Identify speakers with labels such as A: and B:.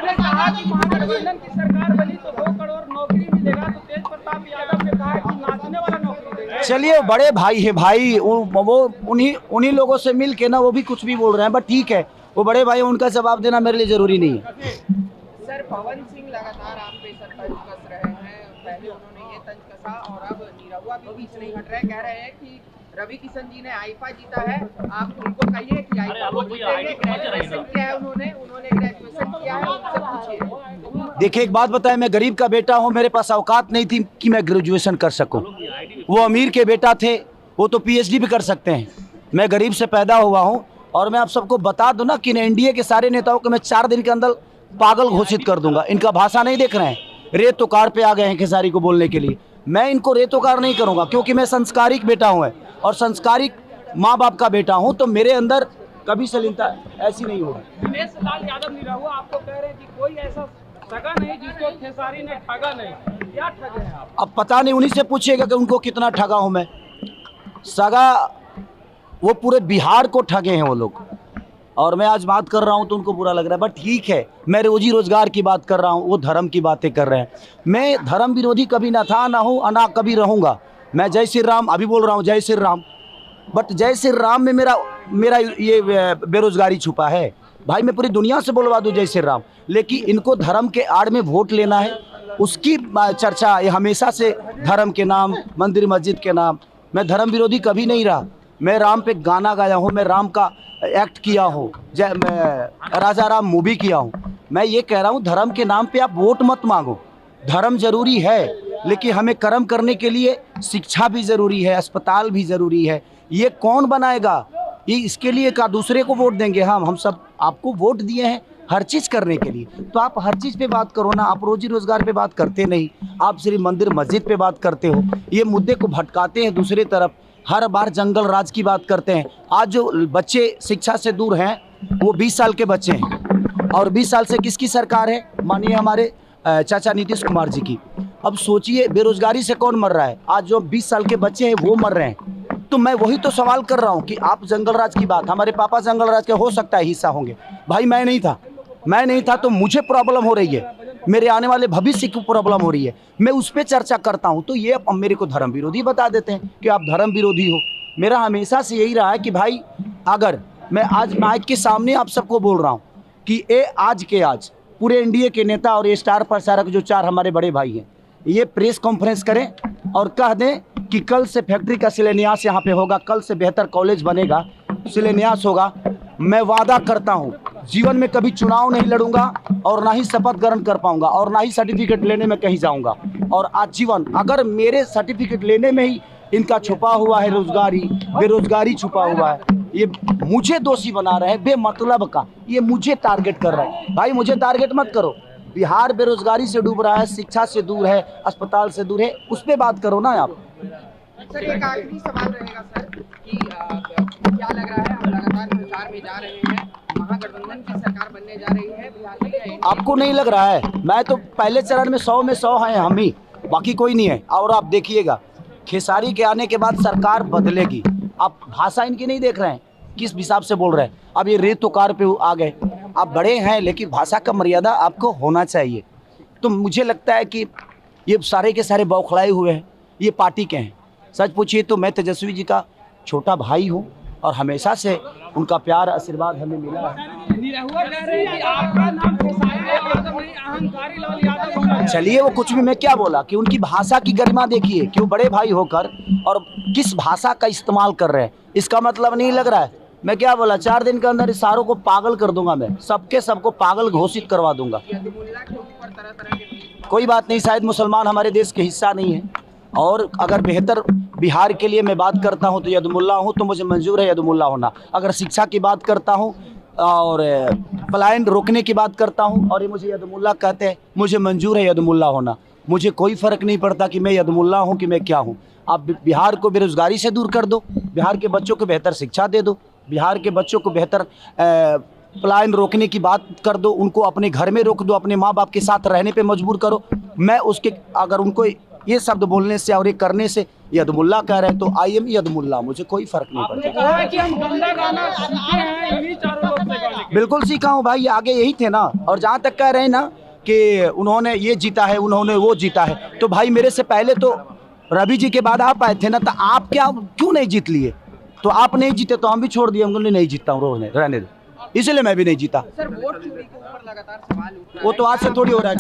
A: आपने कहा कि महागठबंधन की सरकार बनी तो 2 करोड़ नौकरी मिलेगा, तो तेज प्रताप यादव ने कहा कि नाचने वाला नौकरी देगा।
B: चलिए, बड़े भाई है भाई, वो उन्हीं लोगों से मिल के ना वो भी कुछ भी बोल रहे हैं, बट ठीक है, वो बड़े भाई, उनका जवाब देना मेरे लिए जरूरी नहीं है।
C: सर, पवन सिंह लगातार आप पे सर तंज कस रहे हैं। पहले उन्होंने ये तंज कसा और अब निरहुआ भी बीच नहीं हट रहे, कह रहे हैं कि रवि किशन जी ने आईफा जीता है, आप उनको कहिए कि आईफा वो जीतेंगे। ग्रेजुएशन किया है उन्होंने ग्रेजुएशन किया है, उनसे पूछिए।
B: देखिए, एक बात बताएं, मैं गरीब का बेटा हूं, मेरे पास औकात नहीं थी कि मैं ग्रेजुएशन कर सकूं। वो अमीर के बेटा थे, वो तो पीएचडी भी कर सकते हैं। मैं गरीब से पैदा हुआ हूं, और मैं आप सबको बता दूं ना कि एनडीए के सारे नेताओं को मैं 4 दिन के अंदर पागल घोषित कर दूंगा। इनका भाषा नहीं देख रहे हैं, रेत उकार पे आ गए हैं खेसारी को बोलने के लिए। मैं इनको रेत उकार नहीं करूंगा, क्योंकि मैं संस्कारिक बेटा हूं और संस्कारिक माँ बाप का बेटा हूं, तो मेरे अंदर कभी शालीनता ऐसी नहीं होगी।
A: दिनेश लाल यादव निरहुआ आपको कह रहे हैं कि कोई ऐसा सगा नहीं जिसको खेसारी ने ठगा नहीं, क्या ठगे हैं आप?
B: अब पता नहीं, उन्हीं से पूछिएगा कि उनको कितना ठगा हूं मैं। सगा वो पूरे बिहार को ठगे हैं वो लोग, और मैं आज बात कर रहा हूं तो उनको बुरा लग रहा है, बट ठीक है, मैं रोजी रोजगार की बात कर रहा हूं, वो धर्म की बातें कर रहे हैं। मैं धर्म विरोधी कभी ना था, ना हूं, ना कभी रहूंगा। मैं जय श्री राम अभी बोल रहा हूं, जय श्री राम, बट जय श्री राम में मेरा ये बेरोजगारी छुपा है। भाई, मैं पूरी दुनिया से बोलवा दूं जय श्री राम, लेकिन इनको धर्म के आड़ में वोट लेना है, उसकी चर्चा ये हमेशा से धर्म के नाम, मंदिर मस्जिद के नाम। मैं धर्म विरोधी कभी नहीं रहा। मैं राम पे गाना गाया हूँ, मैं राम का एक्ट किया हूँ, मैं राजा राम मूवी किया हूँ। मैं ये कह रहा हूँ, धर्म के नाम पे आप वोट मत मांगो। धर्म जरूरी है, लेकिन हमें कर्म करने के लिए शिक्षा भी ज़रूरी है, अस्पताल भी ज़रूरी है। ये कौन बनाएगा? ये इसके लिए का दूसरे को वोट देंगे? हम सब आपको वोट दिए हैं हर चीज़ करने के लिए, तो आप हर चीज़ पे बात करो ना। आप रोजी रोजगार पे बात करते नहीं, आप सिर्फ मंदिर मस्जिद पे बात करते हो। ये मुद्दे को भटकाते हैं दूसरी तरफ, हर बार जंगल राज की बात करते हैं। आज जो बच्चे शिक्षा से दूर हैं वो 20 साल के बच्चे हैं, और 20 साल से किसकी सरकार है? मानिए हमारे चाचा नीतीश कुमार जी की। अब सोचिए, बेरोजगारी से कौन मर रहा है? आज जो 20 साल के बच्चे हैं वो मर रहे हैं। तो मैं वही तो सवाल कर रहा हूँ कि आप जंगल राज की बात, हमारे पापा जंगल राज के हो सकता है हिस्सा होंगे, भाई मैं नहीं था, तो मुझे प्रॉब्लम हो रही है, मेरे आने वाले भविष्य की प्रॉब्लम हो रही है, मैं उस पर चर्चा करता हूँ। तो ये अब मेरे को धर्म विरोधी बता देते हैं कि आप धर्म विरोधी हो। मेरा हमेशा से यही रहा है कि भाई, अगर मैं आज माइक के सामने आप सबको बोल रहा हूँ कि आज पूरे एनडीए के नेता और ये स्टार प्रचारक जो 4 हमारे बड़े भाई हैं, ये प्रेस कॉन्फ्रेंस करें और कह दें कि कल से फैक्ट्री का शिलान्यास यहाँ पे होगा, कल से बेहतर कॉलेज बनेगा, शिलान्यास होगा। मैं वादा करता हूँ, जीवन में कभी चुनाव नहीं लड़ूंगा, और ना ही शपथ ग्रहण कर पाऊंगा, और ना ही सर्टिफिकेट लेने में कहीं जाऊंगा। और आजीवन अगर मेरे सर्टिफिकेट लेने में ही इनका छुपा हुआ है बेरोजगारी छुपा हुआ है, ये मुझे दोषी बना रहे हैं बेमतलब का, ये मुझे टारगेट कर रहे हैं। भाई, मुझे टारगेट मत करो। बिहार बेरोजगारी से डूब रहा है, शिक्षा से दूर है, अस्पताल से दूर है, उस पर बात करो ना आप।
C: सर, एक आखिरी सवाल रहेगा सर कि क्या लग रहा है, हम लगातार प्रचार में जा रहे हैं, महागठबंधन की सरकार बनने जा रही है बिहार में? आपको
B: नहीं लग रहा है? मैं तो पहले चरण में 100 में 100 हैं हम ही, बाकी कोई नहीं है। और आप देखिएगा, खेसारी के आने के बाद सरकार बदलेगी। आप भाषा इनकी नहीं देख रहे हैं, किस हिसाब से बोल रहे हैं। अब ये रेत उकार पे आ गए। आप बड़े हैं, लेकिन भाषा का मर्यादा आपको होना चाहिए। तो मुझे लगता है कि ये सारे के सारे बौखलाए हुए हैं, ये पार्टी के हैं। सच पूछिए तो मैं तेजस्वी जी का छोटा भाई हूँ, और हमेशा से उनका प्यार आशीर्वाद हमें मिला है।
A: निरहुआ कह रहे हैं कि आपका नाम खेसारी लाल यादव नहीं, अहंकारी लाल यादव होना है।
B: चलिए, वो कुछ भी, मैं क्या बोला कि उनकी भाषा की गरिमा देखिए, क्यों बड़े भाई होकर और किस भाषा का इस्तेमाल कर रहे हैं। इसका मतलब नहीं लग रहा है। मैं क्या बोला, 4 दिन के अंदर इस सारों को पागल कर दूंगा, मैं सबको पागल घोषित करवा दूंगा। कोई बात नहीं, शायद मुसलमान हमारे देश के हिस्सा नहीं है, और अगर बेहतर बिहार के लिए मैं बात करता हूं तो यदमुल्ला हूं, तो मुझे मंजूर है यदमुल्ला होना। अगर शिक्षा की बात करता हूं और पलायन रोकने की बात करता हूं और ये मुझे यदमुल्ला कहते हैं, मुझे मंजूर है यदमुल्ला होना। मुझे कोई फ़र्क नहीं पड़ता कि मैं यदमुल्ला हूं कि मैं क्या हूं। आप बिहार को बेरोजगारी से दूर कर दो, बिहार के बच्चों को बेहतर शिक्षा दे दो, बिहार के बच्चों को बेहतर पलायन रोकने की बात कर दो, उनको अपने घर में रोक दो, अपने माँ बाप के साथ रहने पे मजबूर करो। मैं उसके अगर उनको ये शब्द बोलने से और ये करने से यदमुल्ला कह रहे हैं तो आई एम यदमुल्ला, मुझे कोई फर्क नहीं पड़ता।
A: आपने कहा कि हम गंदा गाना सीखे हैं इन्हीं चारों लोग से गाने के।
B: बिल्कुल सीखा हूँ भाई, आगे यही थे ना। और जहाँ तक कह रहे हैं ना कि उन्होंने ये जीता है, उन्होंने वो जीता है, तो भाई मेरे से पहले तो रवि जी के बाद आप आए थे ना, तो आप क्या क्यों नहीं जीत लिए? तो आप नहीं जीते तो हम भी छोड़ दिए, हम बोले नहीं जीतता हूँ, रहने दो, इसलिए मैं भी नहीं जीता।
C: सर वोट चोरी के ऊपर लगातार सवाल उठ रहा है।
B: वो तो आज से थोड़ी हो रहा है।